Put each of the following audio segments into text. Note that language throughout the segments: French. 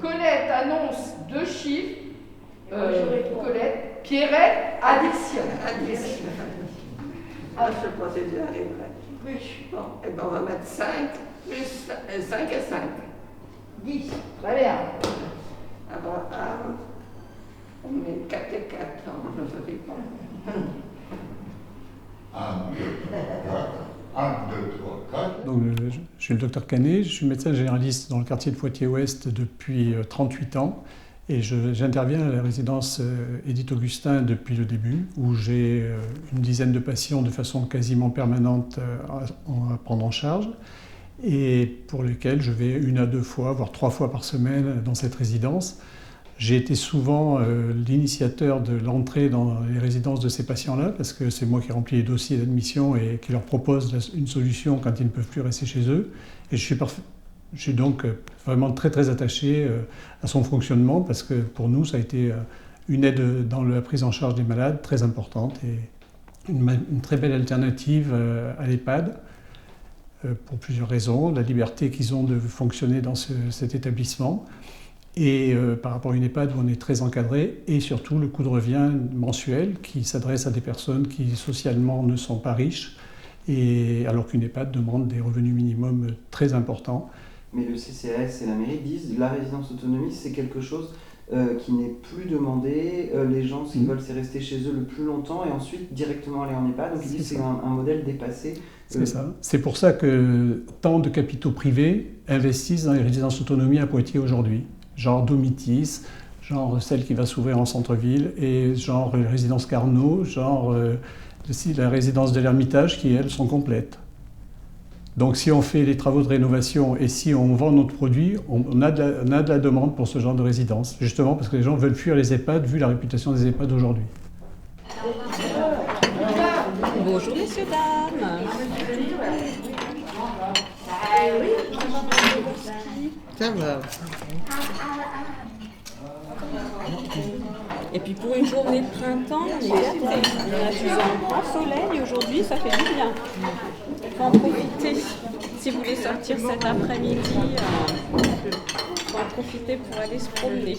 Colette annonce 2 chiffres. Colette, Pierrette additionne. Ah, je pensais que j'y arriverais. Oui. Bon, et ben on va mettre 5 plus 5 et 5. 10. Très bien. Alors, on met 4 et 4. Je ne sais pas. 1, 2, 3, 4. Donc, je suis le docteur Canet, je suis médecin généraliste dans le quartier de Poitiers-Ouest depuis 38 ans et j'interviens à la résidence Édith Augustin depuis le début où j'ai une dizaine de patients de façon quasiment permanente à prendre en charge et pour lesquels je vais 1 à 2 fois, voire 3 fois par semaine dans cette résidence. J'ai été souvent l'initiateur de l'entrée dans les résidences de ces patients-là, parce que c'est moi qui remplis les dossiers d'admission et qui leur propose une solution quand ils ne peuvent plus rester chez eux. Et je suis donc vraiment très très attaché à son fonctionnement, parce que pour nous, ça a été une aide dans la prise en charge des malades très importante et une très belle alternative à l'EHPAD, pour plusieurs raisons. La liberté qu'ils ont de fonctionner dans cet établissement, et par rapport à une EHPAD où on est très encadré, et surtout le coût de revient mensuel qui s'adresse à des personnes qui socialement ne sont pas riches, et alors qu'une EHPAD demande des revenus minimums très importants. Mais le CCAS et la mairie disent que la résidence autonomie, c'est quelque chose qui n'est plus demandé. Les gens, s'ils veulent, c'est rester chez eux le plus longtemps et ensuite directement aller en EHPAD. Donc ils disent que c'est un modèle dépassé. C'est ça. C'est pour ça que tant de capitaux privés investissent dans les résidences autonomie à Poitiers aujourd'hui. Genre Domitis, genre celle qui va s'ouvrir en centre-ville, et genre résidence Carnot, genre aussi la résidence de l'Ermitage, qui elles sont complètes. Donc si on fait les travaux de rénovation et si on vend notre produit, on a de la demande pour ce genre de résidence, justement parce que les gens veulent fuir les EHPAD vu la réputation des EHPAD aujourd'hui. Bonjour messieurs, dames. Ça va. Et puis pour une journée de printemps, on est gâtés. On a vu un grand soleil aujourd'hui, ça fait du bien. Faut en profiter. Si vous voulez sortir cet après-midi, faut en profiter pour aller se promener.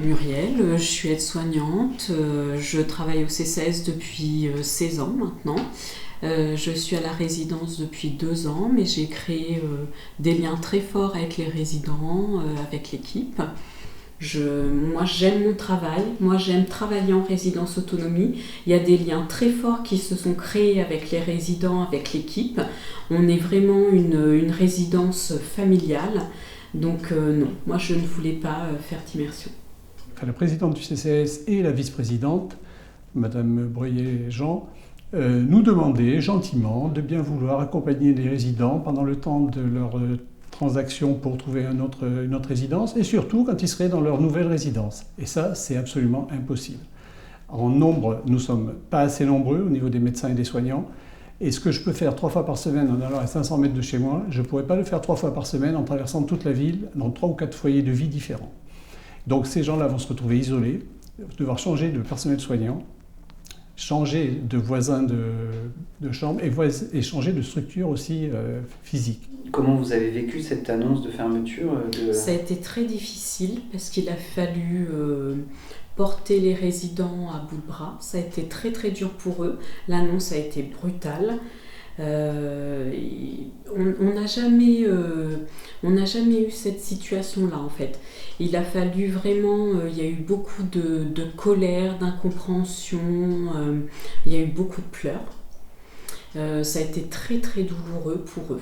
Muriel, je suis aide-soignante, je travaille au CCAS depuis 16 ans maintenant. Je suis à la résidence depuis 2 ans, mais j'ai créé des liens très forts avec les résidents, avec l'équipe. Moi, j'aime mon travail, moi j'aime travailler en résidence autonomie. Il y a des liens très forts qui se sont créés avec les résidents, avec l'équipe. On est vraiment une résidence familiale, donc non, moi je ne voulais pas faire d'immersion. La présidente du CCAS et la vice-présidente, Madame Breuillet-Jean, nous demandaient gentiment de bien vouloir accompagner les résidents pendant le temps de leur transaction pour trouver une autre résidence, et surtout quand ils seraient dans leur nouvelle résidence. Et ça, c'est absolument impossible. En nombre, nous ne sommes pas assez nombreux au niveau des médecins et des soignants, et ce que je peux faire 3 fois par semaine en allant à 500 mètres de chez moi, je ne pourrais pas le faire 3 fois par semaine en traversant toute la ville dans 3 ou 4 foyers de vie différents. Donc ces gens-là vont se retrouver isolés, devoir changer de personnel soignant, changer de voisins de chambre et changer de structure aussi physique. Comment vous avez vécu cette annonce de fermeture Ça a été très difficile parce qu'il a fallu porter les résidents à bout de bras. Ça a été très très dur pour eux. L'annonce a été brutale. On n'a jamais eu cette situation-là en fait. Il a fallu vraiment, il y a eu beaucoup de colère, d'incompréhension, il y a eu beaucoup de pleurs. Ça a été très très douloureux pour eux.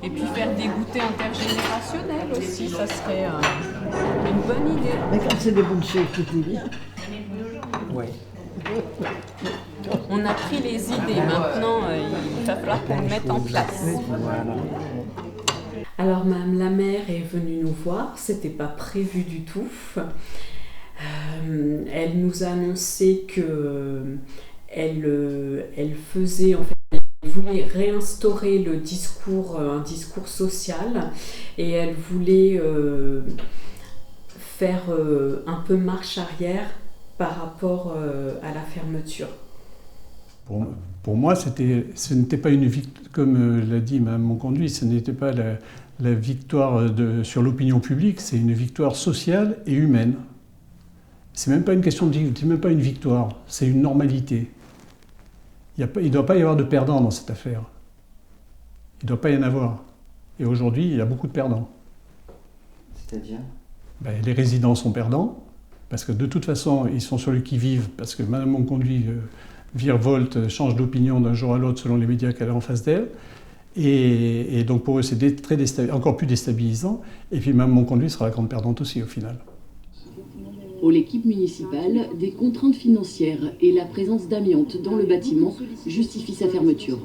Et puis faire des goûters intergénérationnels aussi, ça serait une bonne idée. Mais quand c'est des bonnes choses, tout est bien. Ouais. On a pris les idées, maintenant il va falloir qu'on le mette en place. Voilà. Alors Madame la maire est venue nous voir, c'était pas prévu du tout. Elle nous a annoncé que elle faisait en fait. Elle voulait réinstaurer un discours social, et elle voulait faire un peu marche arrière par rapport à la fermeture. Pour moi, ce n'était pas une victoire, comme l'a dit Mme Monconduit, ce n'était pas La victoire sur l'opinion publique, c'est une victoire sociale et humaine. C'est même pas une question c'est même pas une victoire, c'est une normalité. Il ne doit pas y avoir de perdants dans cette affaire. Il ne doit pas y en avoir. Et aujourd'hui, il y a beaucoup de perdants. C'est-à-dire ? Les résidents sont perdants, parce que de toute façon, ils sont sur le qui-vive, parce que Madame Monconduit virevolte, change d'opinion d'un jour à l'autre selon les médias qu'elle a en face d'elle. Et donc pour eux, c'est encore plus déstabilisant. Et puis Madame Monconduit sera la grande perdante aussi au final. Pour l'équipe municipale, des contraintes financières et la présence d'amiante dans le bâtiment justifient sa fermeture.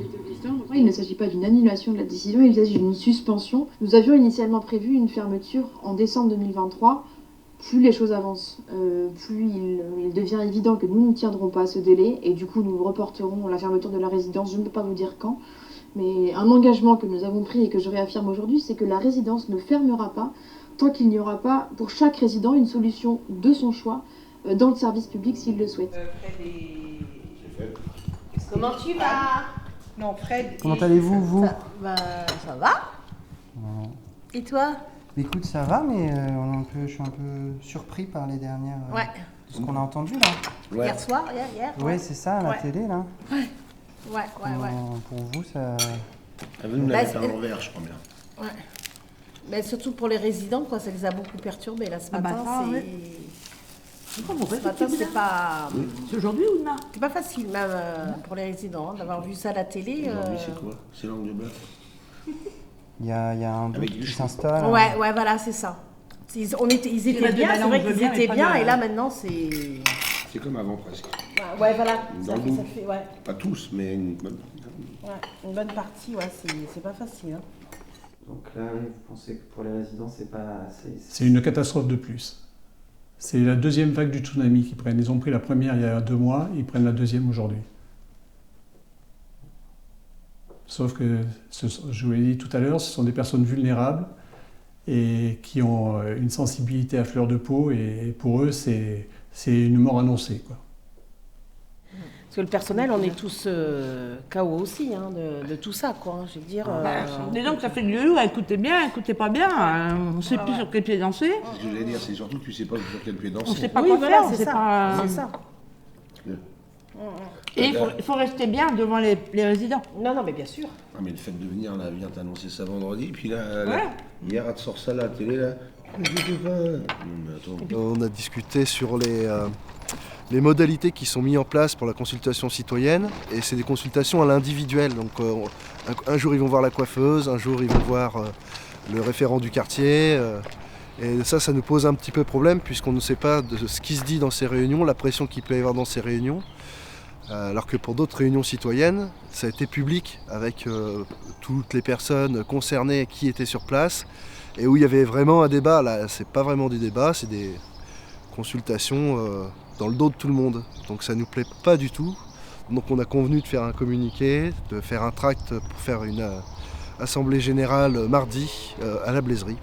Il ne s'agit pas d'une annulation de la décision, il s'agit d'une suspension. Nous avions initialement prévu une fermeture en décembre 2023. Plus les choses avancent, plus il devient évident que nous ne tiendrons pas à ce délai et du coup nous reporterons la fermeture de la résidence, je ne peux pas vous dire quand. Mais un engagement que nous avons pris et que je réaffirme aujourd'hui, c'est que la résidence ne fermera pas tant qu'il n'y aura pas pour chaque résident une solution de son choix dans le service public s'il le souhaite. Comment tu vas? Non, Fred. Comment allez-vous, vous? Ça va. Et toi? Écoute, ça va, mais je suis un peu surpris par les dernières... ce qu'on a entendu, là. Hier soir, hier. Oui, c'est ça, à la télé, là. Ouais. Pour vous, ça... Vous nous l'avez fait à l'envers, je crois bien. Ouais. Mais surtout pour les résidents, quoi, ça les a beaucoup perturbés. Là, ce matin, ce matin, c'est pas... C'est aujourd'hui ou demain? C'est pas facile, même pour les résidents, d'avoir vu ça à la télé. Aujourd'hui, c'est quoi? C'est l'angle de bœuf. Il y a un doute qui s'installe. Ouais, voilà, c'est ça. Ils étaient bien, c'est vrai qu'ils étaient bien, et là, maintenant, c'est... C'est comme avant, presque. Ouais, voilà. Ça fait, ouais. Pas tous, mais une bonne... Ouais, une bonne partie, c'est pas facile. Hein. Donc là, oui, vous pensez que pour les résidents, c'est pas... C'est une catastrophe de plus. C'est la deuxième vague du tsunami qu'ils prennent. Ils ont pris la première il y a 2 mois, ils prennent la deuxième aujourd'hui. Sauf que, je vous l'ai dit tout à l'heure, ce sont des personnes vulnérables et qui ont une sensibilité à fleur de peau et pour eux, c'est une mort annoncée, quoi. Parce que le personnel, on est tous KO aussi, hein, de tout ça, quoi. Je veux dire... Disons que ça fait du loup, écoutez bien, écoutez pas bien, on ne sait plus sur quel pied danser. Ce que je voulais dire, c'est surtout que tu ne sais pas sur quel pied danser. On ne sait pas quoi faire, c'est ça. C'est ça. Et il faut rester bien devant les résidents. Non, mais bien sûr. Ah, mais le fait de venir, là, vient t'annoncer ça vendredi, puis là, hier, elle te sort ça à la télé, là. On a discuté sur les modalités qui sont mises en place pour la consultation citoyenne, et c'est des consultations à l'individuel. Donc un jour ils vont voir la coiffeuse, un jour ils vont voir le référent du quartier, et ça nous pose un petit peu problème puisqu'on ne sait pas de ce qui se dit dans ces réunions, la pression qu'il peut y avoir dans ces réunions, alors que pour d'autres réunions citoyennes, ça a été public avec toutes les personnes concernées qui étaient sur place, et où il y avait vraiment un débat. Là, c'est pas vraiment des débats, c'est des consultations dans le dos de tout le monde. Donc ça nous plaît pas du tout. Donc on a convenu de faire un communiqué, de faire un tract pour faire une assemblée générale mardi à la Blaiserie.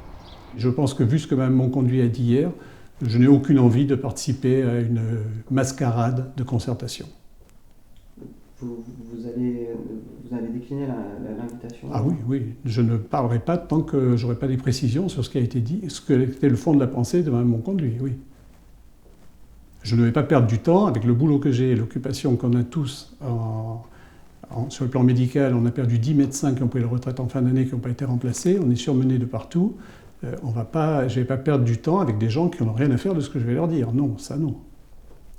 Je pense que vu ce que Mme Monconduit a dit hier, je n'ai aucune envie de participer à une mascarade de concertation. Vous allez décliner l'invitation? Ah oui, je ne parlerai pas tant que je n'aurai pas des précisions sur ce qui a été dit, ce que était le fond de la pensée de Mme Monconduit, oui. Je ne vais pas perdre du temps avec le boulot que j'ai et l'occupation qu'on a tous sur le plan médical. On a perdu 10 médecins qui ont pris la retraite en fin d'année, qui n'ont pas été remplacés. On est surmenés de partout. Je ne vais pas perdre du temps avec des gens qui n'ont rien à faire de ce que je vais leur dire. Non, ça non.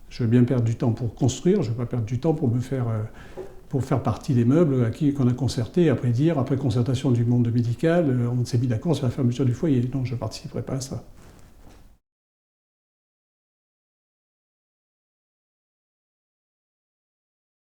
Je veux bien perdre du temps pour construire, je ne veux pas perdre du temps pour faire partie des meubles qu'on a concertés, après concertation du monde médical, on s'est mis d'accord sur la fermeture du foyer. Non, je ne participerai pas à ça.